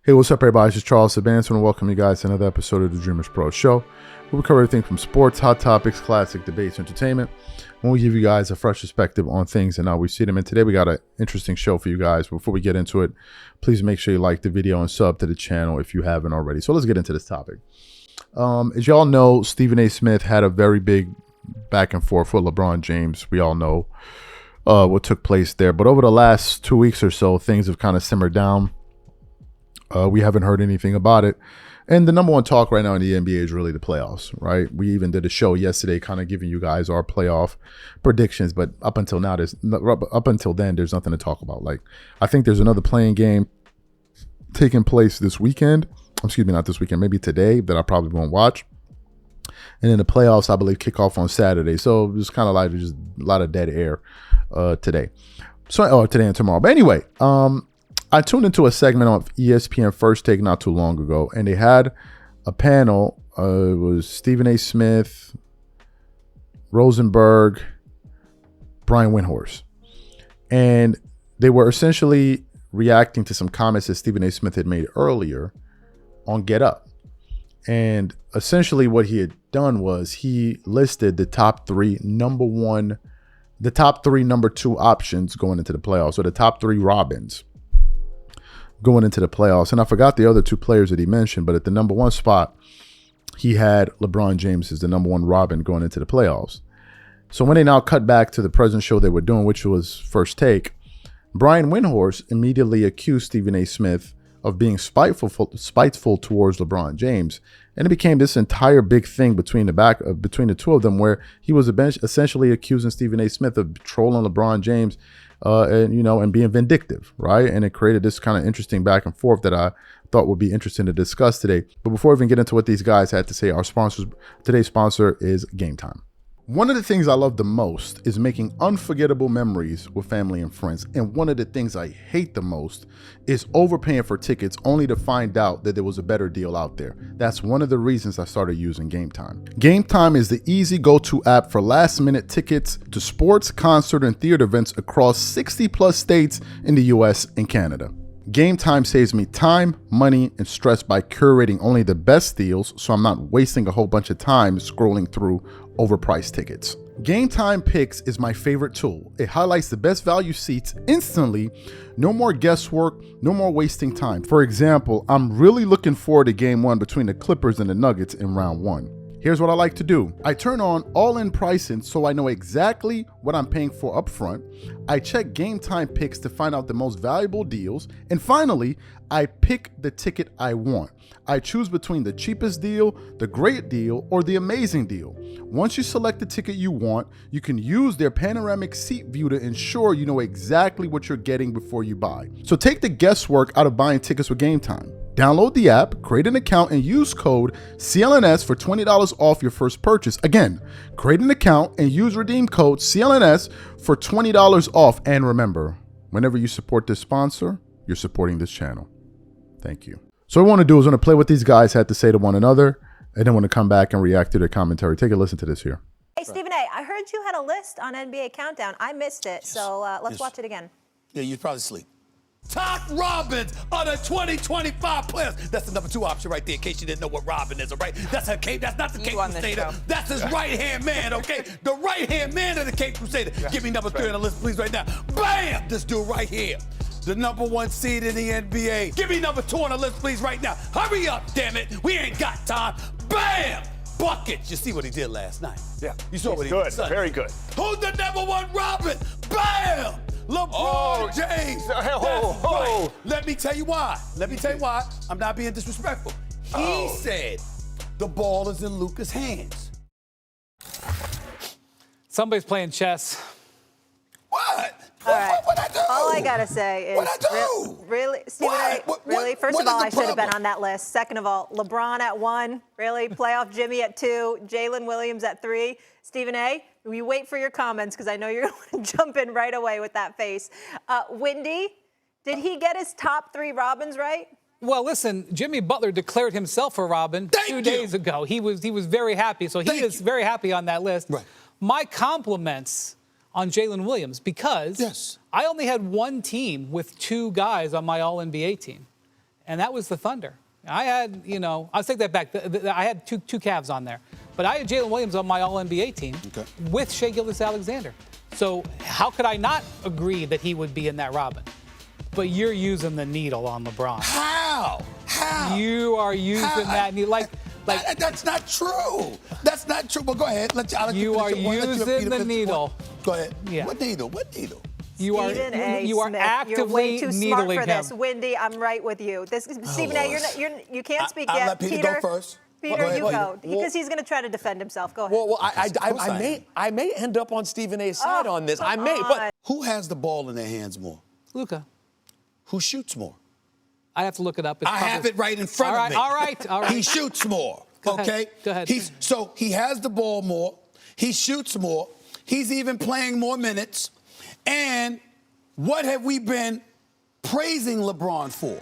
Hey, what's up, everybody? This is Charles Sabans, and welcome you guys to another episode of the DREAMERSPRO show, where we cover everything from sports, hot topics, classic debates, entertainment, when we give you guys a fresh perspective on things and how we see them. And today we got an interesting show for you guys. Before we get into it, please make sure you like the video and sub to the channel if you haven't already. So let's get into this topic. As y'all know, Stephen A. Smith had a very big back and forth with LeBron James. We all know what took place there. But over the last 2 weeks or so, things have kind of simmered down. We haven't heard anything about it. And the number one talk right now in the NBA is really the playoffs, right? We even did a show yesterday kind of giving you guys our playoff predictions. But up until then, there's nothing to talk about. Like, I think there's another playing game taking place this weekend. Excuse me, not this weekend, maybe today, that I probably won't watch. And then the playoffs, I believe, kick off on Saturday. So it's kind of like just a lot of dead air today. So, today and tomorrow. But anyway, I tuned into a segment on ESPN First Take not too long ago, and they had a panel. It was Stephen A. Smith, Rosenberg, Brian Windhorst. And they were essentially reacting to some comments that Stephen A. Smith had made earlier on Get Up. And essentially what he had done was he listed the top three number two options going into the playoffs. So the top three Robins going into the playoffs. And I forgot the other two players that he mentioned, but at the number one spot, he had LeBron James as the number one Robin going into the playoffs. So when they now cut back to the present show they were doing, which was First Take, Brian Windhorst immediately accused Stephen A. Smith of being spiteful towards LeBron James. And it became this entire big thing between the two of them, where he was essentially accusing Stephen A. Smith of trolling LeBron James and being vindictive, right? And it created this kind of interesting back and forth that I thought would be interesting to discuss today. But before we even get into what these guys had to say, today's sponsor is Game Time. One of the things I love the most is making unforgettable memories with family and friends. And one of the things I hate the most is overpaying for tickets only to find out that there was a better deal out there. That's one of the reasons I started using Game Time. Game Time is the easy go-to app for last-minute tickets to sports, concert, and theater events across 60-plus states in the US and Canada. Game Time saves me time, money, and stress by curating only the best deals, so I'm not wasting a whole bunch of time scrolling through overpriced tickets. Game Time Picks is my favorite tool. It highlights the best value seats instantly. No more guesswork, no more wasting time. For example, I'm really looking forward to game one between the Clippers and the Nuggets in round one. Here's what I like to do. I turn on all-in pricing so I know exactly what I'm paying for up front. I check Game Time Picks to find out the most valuable deals. And finally, I pick the ticket I want. I choose between the cheapest deal, the great deal, or the amazing deal. Once you select the ticket you want, you can use their panoramic seat view to ensure you know exactly what you're getting before you buy. So take the guesswork out of buying tickets with Game Time. Download the app, create an account, and use code CLNS for $20 off your first purchase. Again, create an account and use redeem code CLNS for $20 off. And remember, whenever you support this sponsor, you're supporting this channel. Thank you. So what I want to do is I want to play what these guys had to say to one another, and then want to come back and react to their commentary. Take a listen to this here. Hey, Stephen A., I heard you had a list on NBA Countdown. I missed it, so let's watch it again. Yeah, you'd probably sleep. Top Robins are the 2025 players. That's the number two option right there, in case you didn't know what Robin is, all right? That's her cape. That's not the Cape Crusader. That's his right-hand man, okay? The right-hand man of the Cape Crusader. Give me number three on the list, please, right now. Bam! This dude right here. The number one seed in the NBA. Give me number two on the list, please, right now. Hurry up, damn it. We ain't got time. Bam! Buckets. You see what he did last night? Yeah. You saw what he did. did Sunday. Very good. Who's the number one Robin? Bam! LeBron James. Right. Let me tell you why. I'm not being disrespectful. He said the ball is in Luka's hands. Somebody's playing chess. What? All right. What'd I do? All I gotta say is, What'd I do? really, Stephen A., really? First of all, I should have been on that list. Second of all, LeBron at 1, really? Playoff Jimmy at 2, Jalen Williams at 3. Stephen A., we wait for your comments because I know you're going to jump in right away with that face. Windy, did he get his top 3 Robins right? Well, listen, Jimmy Butler declared himself a Robin 2 days ago. He was very happy, so he is very happy on that list. Right. My compliments on Jalen Williams, because I only had one team with 2 guys on my All-NBA team. and that was the Thunder. I had, I'll take that back. I had two Cavs on there. But I had Jalen Williams on my All-NBA team with Shai Gilgeous-Alexander. So how could I not agree that he would be in that Robin? But you're using the needle on LeBron. How? You are using that needle. That's not true. That's not true. But go ahead. You are using the needle. Go ahead. Yeah. What needle? What needle? You are actively You're way too smart for this, him. Windy. I'm right with you. Stephen A. You can't speak I'll yet. let Peter go first. Peter, you go, because he's going to try to defend himself. Go ahead. Well, I may end up on Stephen A's side on this. I may, but who has the ball in their hands more? Luka. Who shoots more? I have to look it up. I have it right in front of me. All right. He shoots more. Go ahead. So he has the ball more. He shoots more. He's even playing more minutes. And what have we been praising LeBron for?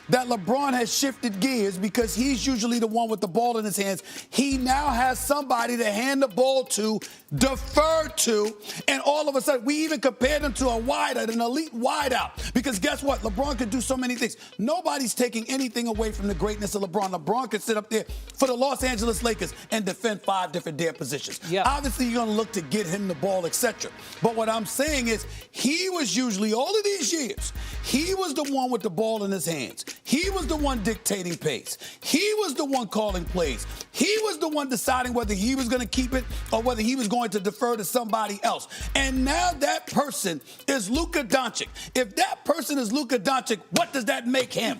That LeBron has shifted gears because he's usually the one with the ball in his hands. He now has somebody to hand the ball to, defer to, and all of a sudden, we even compared him to an elite wideout. Because guess what? LeBron can do so many things. Nobody's taking anything away from the greatness of LeBron. LeBron can sit up there for the Los Angeles Lakers and defend 5 different damn positions. Yep. Obviously, you're going to look to get him the ball, etc. But what I'm saying is, he was usually, all of these years, he was the one with the ball in his hands. He was the one dictating pace. He was the one calling plays. He was the one deciding whether he was going to keep it or whether he was going to defer to somebody else. And now that person is Luka Doncic. If that person is Luka Doncic, what does that make him?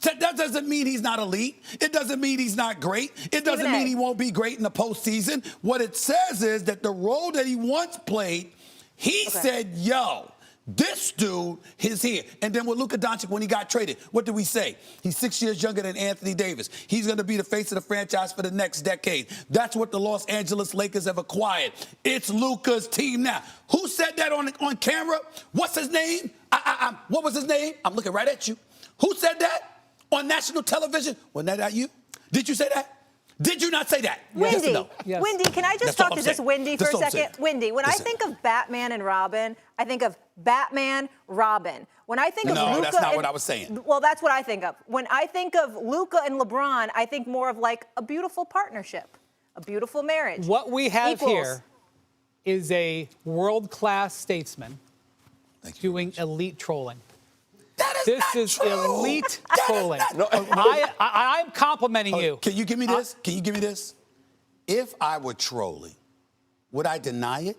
That doesn't mean he's not elite. It doesn't mean he's not great. It doesn't mean he won't be great in the postseason. What it says is that the role that he once played, he said, yo, this dude is here. And then with Luka Doncic, when he got traded, what did we say? He's 6 years younger than Anthony Davis. He's going to be the face of the franchise for the next decade. That's what the Los Angeles Lakers have acquired. It's Luka's team now. Who said that on camera? What's his name? What was his name? I'm looking right at you. Who said that on national television? Wasn't that you? Did you say that? Did you not say that? Wendy, yes or no? Yes. Wendy, can I just talk to just Wendy for a second? Wendy, when I Listen. think of Batman and Robin, I think of Batman, Robin. When I think of Luka, that's not what I was saying. Well, that's what I think of. When I think of Luka and LeBron, I think more of like a beautiful partnership, a beautiful marriage. What we have Equals. here is a world-class statesman doing elite trolling. This is true. elite trolling. I'm complimenting you. Can you give me this? Can you give me this? If I were trolling, would I deny it?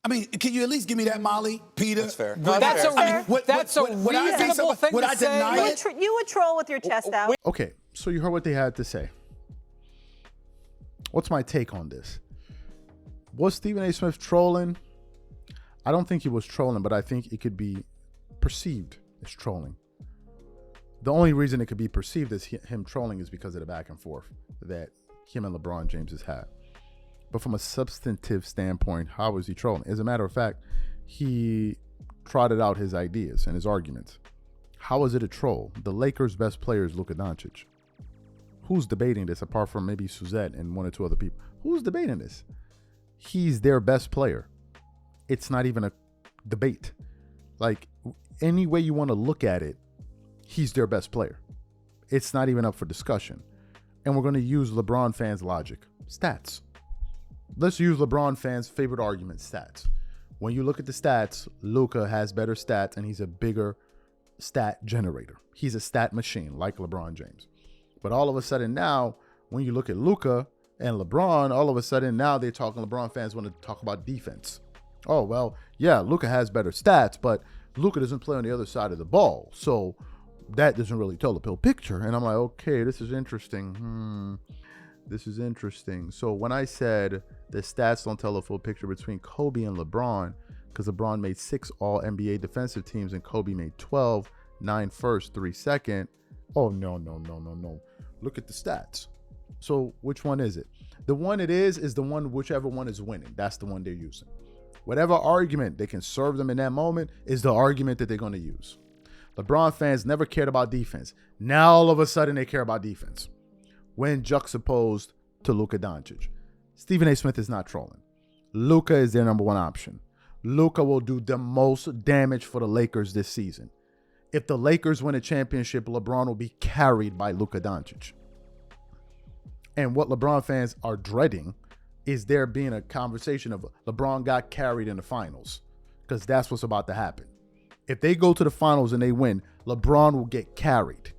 I mean, can you at least give me that, Molly, Peter? That's fair. That's a would I say reasonable something? thing Would to I say. deny it? You would troll with your chest out. Okay, so you heard what they had to say. What's my take on this? Was Stephen A. Smith trolling? I don't think he was trolling, but I think it could be perceived as trolling. The only reason it could be perceived as him trolling is because of the back and forth that him and LeBron James has had. But from a substantive standpoint, how was he trolling? As a matter of fact, he trotted out his ideas and his arguments. How is it a troll? The Lakers' best player is Luka Doncic. Who's debating this apart from maybe Suzette and one or two other people? Who's debating this? He's their best player. It's not even a debate. Like, any way you want to look at it, he's their best player. It's not even up for discussion. And we're going to use LeBron fans' logic. Stats. Let's use LeBron fans' favorite argument, stats. When you look at the stats, Luka has better stats and he's a bigger stat generator. He's a stat machine like LeBron James. But all of a sudden now, when you look at Luka and LeBron, all of a sudden now they're talking, LeBron fans want to talk about defense. Oh, well, yeah, Luka has better stats, but Luka doesn't play on the other side of the ball. So that doesn't really tell the full picture. And I'm like, okay, this is interesting. This is interesting. So when I said the stats don't tell the full picture between Kobe and LeBron, because LeBron made 6 All-NBA defensive teams and Kobe made 12, 9 first, 3 second. Oh, no. Look at the stats. So which one is it? The one it is the one, whichever one is winning. That's the one they're using. Whatever argument they can serve them in that moment is the argument that they're going to use. LeBron fans never cared about defense. Now all of a sudden they care about defense when juxtaposed to Luka Doncic. Stephen A. Smith is not trolling. Luka is their number one option. Luka will do the most damage for the Lakers this season. if the Lakers win a championship, LeBron will be carried by Luka Doncic. And what LeBron fans are dreading is there being a conversation of LeBron got carried in the finals, because that's what's about to happen. If they go to the finals and they win, LeBron will get carried.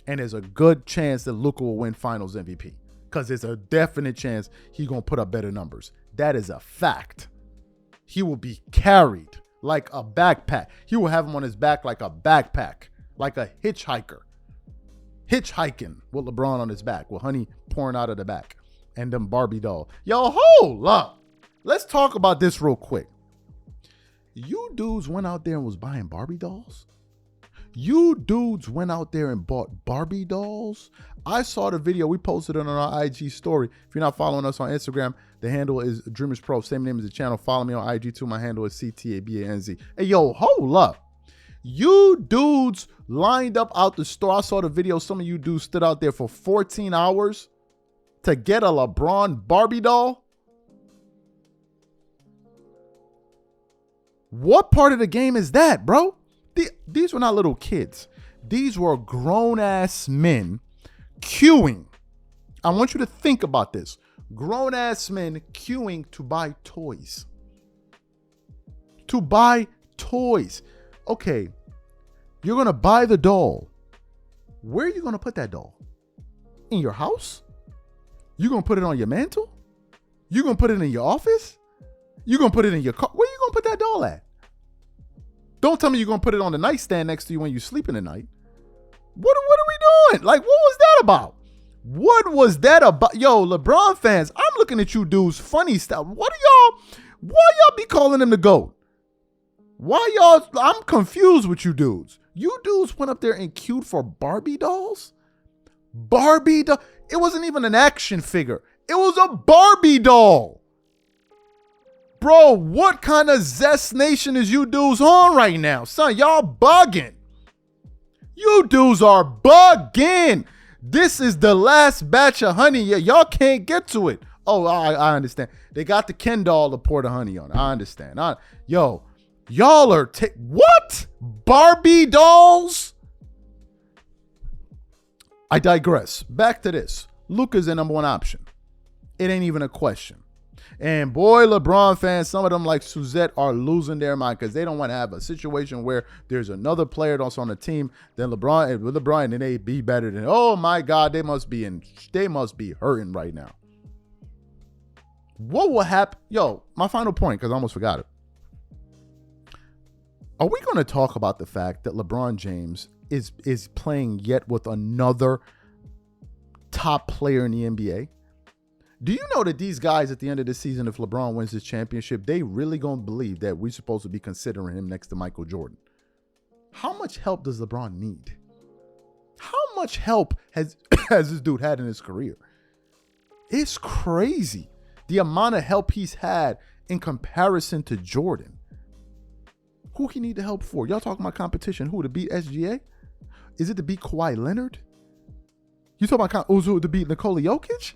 And there's a good chance that Luka will win finals MVP, because there's a definite chance he's going to put up better numbers. That is a fact. He will be carried like a backpack. He will have him on his back like a backpack, like a hitchhiker. Hitchhiking with LeBron on his back, with honey pouring out of the back and them Barbie doll. Yo, hold up. Let's talk about this real quick. You dudes went out there and was buying Barbie dolls? You dudes went out there and bought Barbie dolls? I saw the video. We posted it on our IG story. If you're not following us on Instagram, the handle is DREAMERSPRO. Same name as the channel. Follow me on IG too. My handle is CTABANZ. Hey, yo, hold up. You dudes lined up out the store. I saw the video. Some of you dudes stood out there for 14 hours to get a LeBron Barbie doll. What part of the game is that, bro? These were not little kids. These were grown-ass men queuing. I want you to think about this. Grown-ass men queuing to buy toys. To buy toys. Okay, you're going to buy the doll. Where are you going to put that doll? In your house? You're going to put it on your mantle? You're going to put it in your office? You're going to put it in your car? Where are you going to put that doll at? Don't tell me you're going to put it on the nightstand next to you when you're sleeping at night. What are we doing? Like, what was that about? What was that about? Yo, LeBron fans, I'm looking at you dudes funny stuff. Why y'all be calling him the GOAT? I'm confused with you dudes. You dudes went up there and queued for Barbie dolls? Barbie doll? It wasn't even an action figure. It was a Barbie doll. Bro, what kind of Zest Nation is you dudes on right now? Son, y'all bugging. You dudes are bugging. This is the last batch of honey. Yeah, y'all can't get to it. Oh, I understand. They got the Ken doll to pour the honey on. I understand. Yo, y'all are what? Barbie dolls? I digress. Back to this. Luka's the number one option. It ain't even a question. And boy, LeBron fans, some of them like Suzette are losing their mind because they don't want to have a situation where there's another player that's on the team than LeBron, and with LeBron, and they be better than. Oh my God, they must be hurting right now. What will happen? Yo, my final point, because I almost forgot it. Are we going to talk about the fact that LeBron James is playing yet with another top player in the NBA? Do you know that these guys at the end of the season, if LeBron wins this championship, they really going to believe that we're supposed to be considering him next to Michael Jordan? How much help does LeBron need? How much help has this dude had in his career? It's crazy the amount of help he's had in comparison to Jordan. Who he need the help for? Y'all talking about competition. Who, to beat SGA? Is it to beat Kawhi Leonard? You talking about to beat Nikola Jokic?